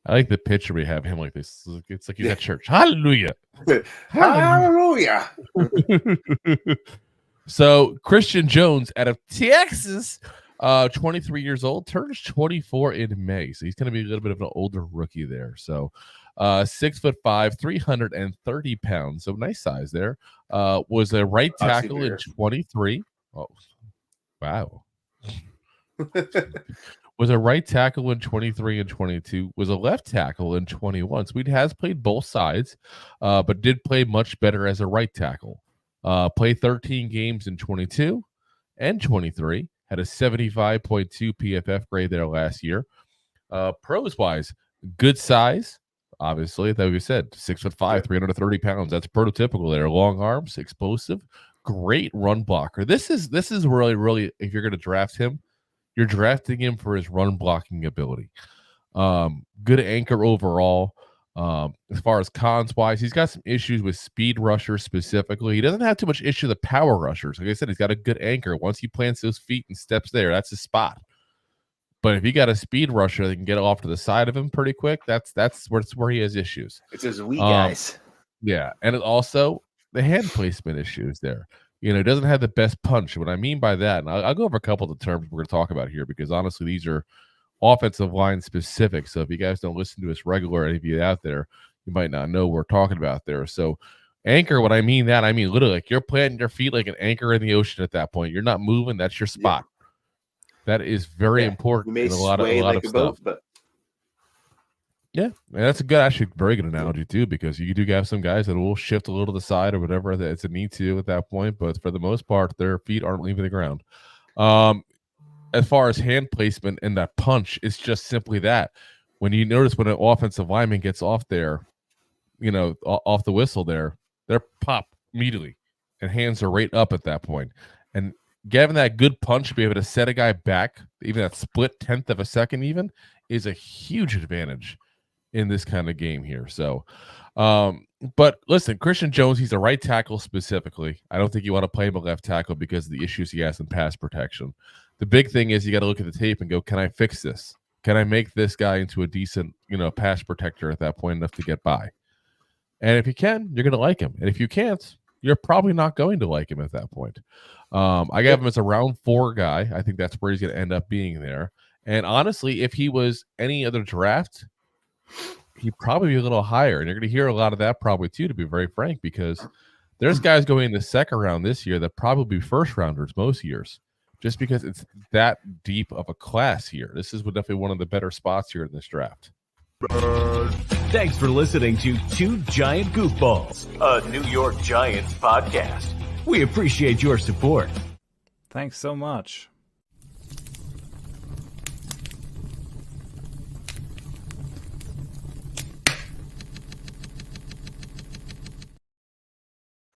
I like the picture we have him like this. It's like he's at church. Hallelujah. Hallelujah. So Christian Jones out of Texas, 23 years old, turns 24 in May. So he's going to be a little bit of an older rookie there. So 6'5", 330 pounds. So nice size there. Was a right tackle in 23. Oh, wow. Was a right tackle in 23 and 22. Was a left tackle in 21. So he has played both sides, but did play much better as a right tackle. Played 13 games in 22 and 23. Had a 75.2 PFF grade there last year. Pros wise, good size. Obviously, that we said, 6'5", 330 pounds. That's prototypical there. Long arms, explosive, great run blocker. This is really, if you're going to draft him, you're drafting him for his run blocking ability. Good anchor overall. As far as cons wise, he's got some issues with speed rushers specifically. He doesn't have too much issue with power rushers. Like I said, he's got a good anchor. Once he plants those feet and steps there, that's his spot. But if you got a speed rusher that can get off to the side of him pretty quick, that's where he has issues. It's his weak guys. Yeah, and it also the hand placement issues there. You know, he doesn't have the best punch. What I mean by that, and I'll go over a couple of the terms we're going to talk about here because honestly, these are offensive line specific. So if you guys don't listen to us regular, any of you out there, you might not know what we're talking about there. So anchor, what I mean literally like you're planting your feet like an anchor in the ocean at that point. You're not moving. That's your spot. Yeah. That is very important in a lot of stuff. But yeah, that's a good, actually very good analogy too, because you do have some guys that will shift a little to the side or whatever it's a need to at that point, but for the most part, their feet aren't leaving the ground. As far as hand placement and that punch, it's just simply that. When you notice when an offensive lineman gets off there, you know, off the whistle there, they're pop immediately, and hands are right up at that point. And getting that good punch, be able to set a guy back, even that split tenth of a second even, is a huge advantage in this kind of game here. So, but listen, Christian Jones, he's a right tackle specifically. I don't think you want to play him a left tackle because of the issues he has in pass protection. The big thing is you got to look at the tape and go, can I fix this? Can I make this guy into a decent, pass protector at that point enough to get by? And if you can, you're going to like him. And if you can't, you're probably not going to like him at that point. I got him as a round 4 guy. I think that's where he's going to end up being there. And honestly, if he was any other draft, he'd probably be a little higher. And you're going to hear a lot of that probably too, to be very frank, because there's guys going in the second round this year that probably be first rounders most years, just because it's that deep of a class here. This is definitely one of the better spots here in this draft. Thanks for listening to Two Giant Goofballs, a New York Giants podcast. We appreciate your support. Thanks so much.